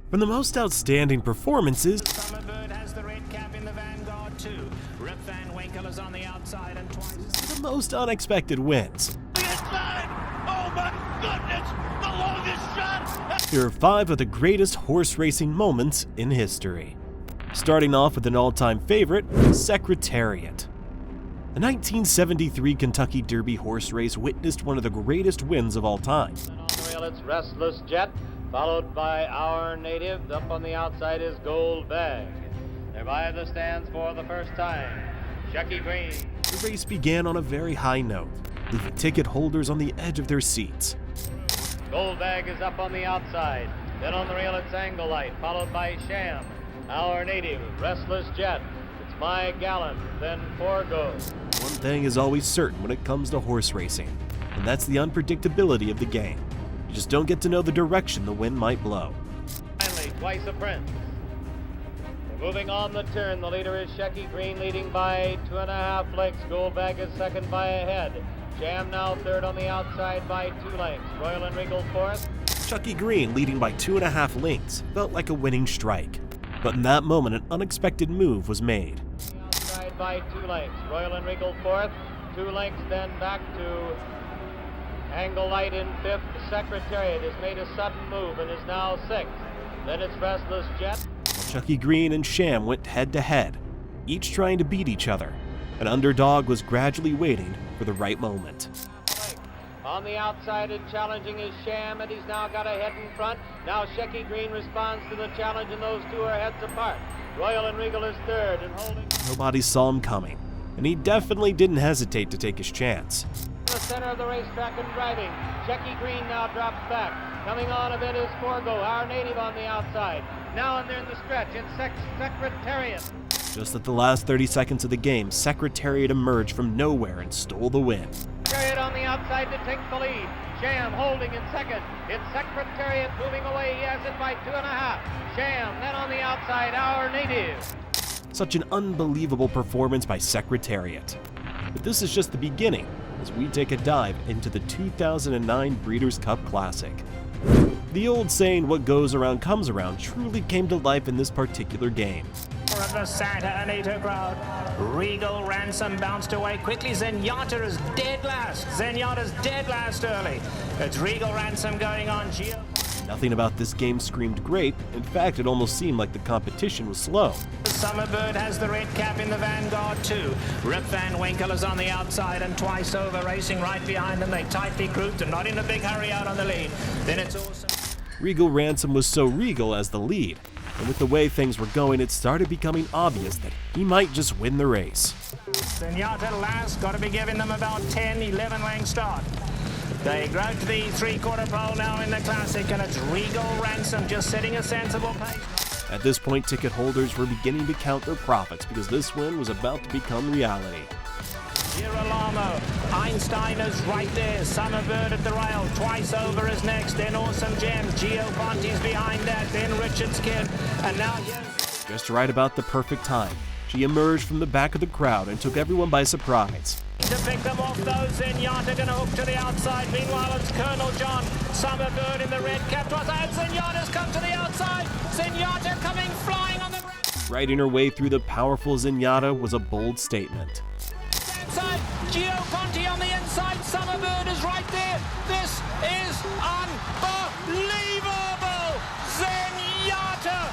From the most outstanding performances Summerbird has the red cap in the vanguard too. Rip Van Winkle is on the outside and twice. to the most unexpected wins, Inside! Oh my goodness! The longest shot! here are 5 of the greatest horse racing moments in history. Starting off with an all-time favorite, Secretariat. The 1973 Kentucky Derby horse race witnessed one of the greatest wins of all time. On the rail, it's Restless Jet, followed by Our Native. Up on the outside is Gold Bag. They're by the stands for the first time. Chucky Green. The race began on a very high note, leaving ticket holders on the edge of their seats. Gold Bag is up on the outside. Then on the rail, it's Angle Light, followed by Sham. Our Native, Restless Jet. It's My Gallant, then Forgo. One thing is always certain when it comes to horse racing, and that's the unpredictability of the game. You just don't get to know the direction the wind might blow. Finally, Twice a Prince. We're moving on the turn. The leader is Shecky Green, leading by 2.5 lengths. Gold Bag is second by a head. Sham now third on the outside by 2 lengths. Royal and Regal fourth. Chucky Green leading by 2.5 lengths felt like a winning strike. But in that moment, an unexpected move was made. Outside by 2 lengths. Royal and Regal fourth. 2 lengths then back to Angle Light in fifth. The Secretariat has made a sudden move and is now sixth. Then it's Restless Jet. Chucky Green and Sham went head-to-head, each trying to beat each other. An underdog was gradually waiting for the right moment. On the outside and challenging is Sham, and he's now got a head in front. Now Shecky Green responds to the challenge, and those two are heads apart. Royal and Regal is third and holding. Nobody saw him coming, and he definitely didn't hesitate to take his chance. The center of the racetrack and driving. Shecky Green now drops back. Coming on a bit is Forgo, Our Native on the outside. Now and they're in the stretch. It's Secretariat. Just at the last 30 seconds of the game, Secretariat emerged from nowhere and stole the win. Secretariat on the outside to take the lead. Sham holding in second. It's Secretariat moving away. He has it by 2.5. Sham then on the outside, Our Native. Such an unbelievable performance by Secretariat. But this is just the beginning as we take a dive into the 2009 Breeders' Cup Classic. The old saying, what goes around comes around, truly came to life in this particular game. Of the Santa Anita crowd. Regal Ransom bounced away quickly. Zenyatta is dead last. Zenyatta's dead last early. It's Regal Ransom going on. Geo. Nothing about this game screamed great. In fact, it almost seemed like the competition was slow. Summerbird has the red cap in the vanguard too. Rip Van Winkle is on the outside and Twice Over racing right behind them. They tightly grouped and not in a big hurry out on the lead. Then it's awesome. Regal Ransom was so regal as the lead, and with the way things were going, it started becoming obvious that he might just win the race. Zenyatta last, got to be giving them about 10, 11 length start. They grow to the 3/4 pole now in the Classic, and it's Regal Ransom just setting a sensible pace. At this point, ticket holders were beginning to count their profits because this win was about to become reality. Girolamo, Einstein is right there, Summerbird at the rail, Twice Over is next, then Awesome Gem, Gio Ponti's behind that, then Richard's Kid, and now yes. Just right about the perfect time, she emerged from the back of the crowd and took everyone by surprise. To pick them off those, Zenyatta gonna hook to the outside, meanwhile it's Colonel John, Summerbird in the red cap, and Zenyatta's come to the outside, Zenyatta coming flying on the ground. Riding her way through the powerful Zenyatta was a bold statement. Outside, Gio Ponti on the inside, Summerbird is right there. This is unbelievable! Zenyatta!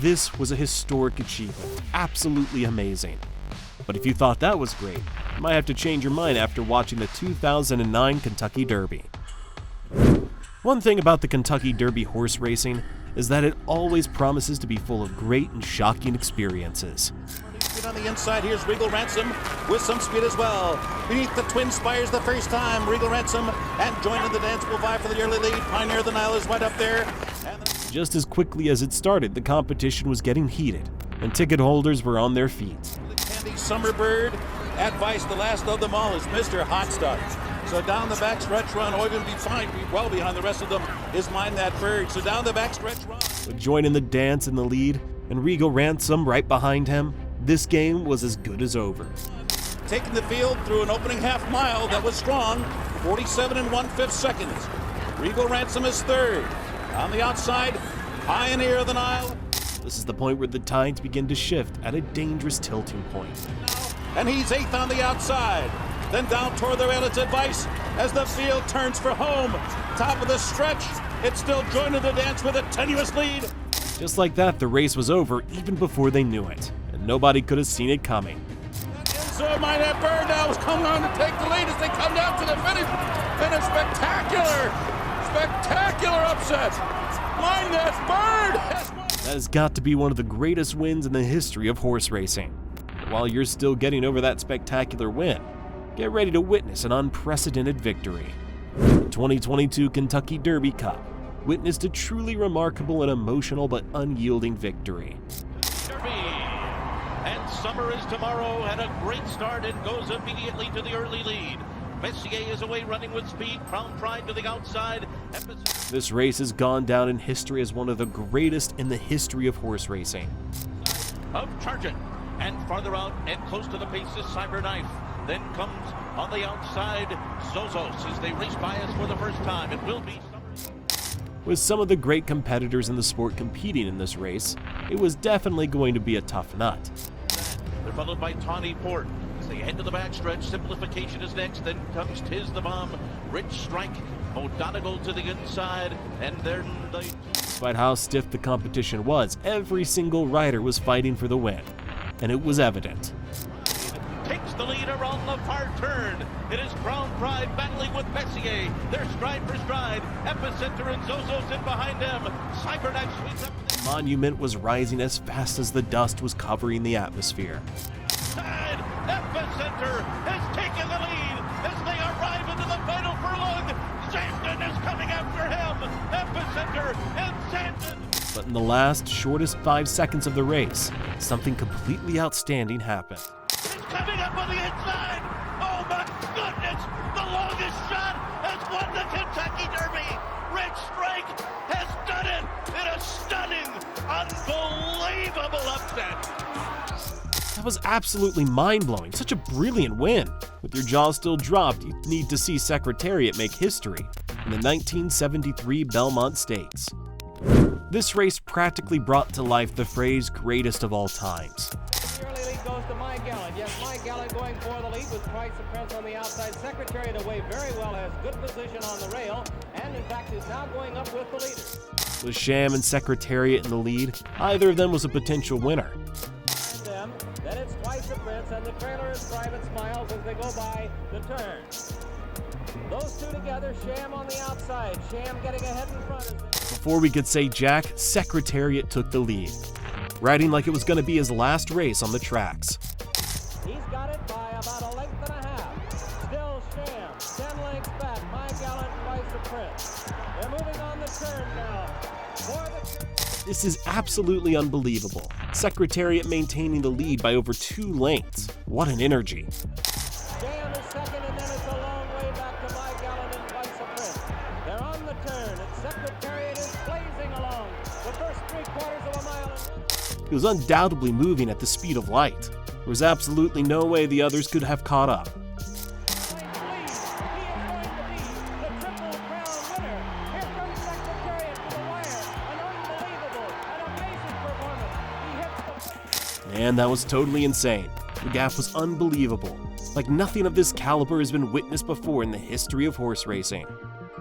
This was a historic achievement, absolutely amazing. But if you thought that was great, you might have to change your mind after watching the 2009 Kentucky Derby. One thing about the Kentucky Derby horse racing is that it always promises to be full of great and shocking experiences. On the inside, here's Regal Ransom with some speed as well. Beneath the Twin Spires the first time, Regal Ransom, and joining the dance will vie for the early lead. Pioneer of the Nile is right up there. Just as quickly as it started, the competition was getting heated, and ticket holders were on their feet. The Candy Summerbird advice, the last of them all, is Mr. Hot Stuff. So down the backstretch run, or even well behind the rest of them, is Mind That Bird. So down the backstretch run. But joining the dance in the lead, and Regal Ransom right behind him, this game was as good as over. Taking the field through an opening half mile that was strong, 47 1/5 seconds. Regal Ransom is third. On the outside, Pioneer of the Nile. This is the point where the tides begin to shift at a dangerous tilting point. And he's 8th on the outside. Then down toward the rail, it's Advice as the field turns for home. Top of the stretch, it's still joining the dance with a tenuous lead. Just like that, the race was over even before they knew it, and nobody could have seen it coming. So Minette Bird now is coming on to take the lead as they come down to the finish. And a spectacular upset. Minette Bird has won. That has got to be one of the greatest wins in the history of horse racing. But while you're still getting over that spectacular win, get ready to witness an unprecedented victory. The 2022 Kentucky Derby Cup witnessed a truly remarkable and emotional but unyielding victory. Derby. And summer is tomorrow, had a great start and goes immediately to the early lead. Messier is away running with speed, Crown Pride to the outside. This race has gone down in history as one of the greatest in the history of horse racing. Of Target, and farther out and close to the pace is Cyberknife. Then comes on the outside Zozos as they race by us for the first time. It will be summer. With some of the great competitors in the sport competing in this race, it was definitely going to be a tough nut. They're followed by Tawny Port. As they head to the backstretch, Simplification is next. Then comes Tiz the Bomb, Rich Strike, O'Donegal to the inside, and then the... Despite how stiff the competition was, every single rider was fighting for the win, and it was evident. Takes the lead around the far turn. It is Crown Pride battling with Messier. They're stride for stride. Epicenter and Zozos in behind them. Cyberknife sweeps up. Monument was rising as fast as the dust was covering the atmosphere. Side. Epicenter has taken the lead as they arrive into the final furlong. Sandon is coming after him. Epicenter and Sandon. But in the last, shortest 5 seconds of the race, something completely outstanding happened. Coming up on the inside. Oh my goodness! The longest shot has won the Kentucky Derby. Rich Strike has done it in a stunning, unbelievable upset. That was absolutely mind-blowing. Such a brilliant win. With your jaw still dropped, you need to see Secretariat make history in the 1973 Belmont Stakes. This race practically brought to life the phrase greatest of all times. The early lead goes to My Gallant. Yes, My Gallant going for the lead with Twice the Prince on the outside. Secretariat away very well, has good position on the rail, and in fact is now going up with the leaders. With Sham and Secretariat in the lead, either of them was a potential winner. Then it's Twice the Prince, and the trailer is Private Smiles as they go by the turn. Those two together, Sham on the outside. Sham getting ahead in front. Before we could say jack, Secretariat took the lead, riding like it was going to be his last race on the tracks. He's got it by about a length and a half. Still Sham, 10 lengths back. My Gallant, Twice the Prince. They're moving on the turn now. For the turn. This is absolutely unbelievable. Secretariat maintaining the lead by over 2 lengths. What an energy. Sham is second, and then it's a long way back to My Gallant and Twice the Prince. They're on the turn, and Secretariat is blazing along. The first 3/4 of a mile. He was undoubtedly moving at the speed of light. There was absolutely no way the others could have caught up. And that was totally insane. The gap was unbelievable. Like nothing of this caliber has been witnessed before in the history of horse racing.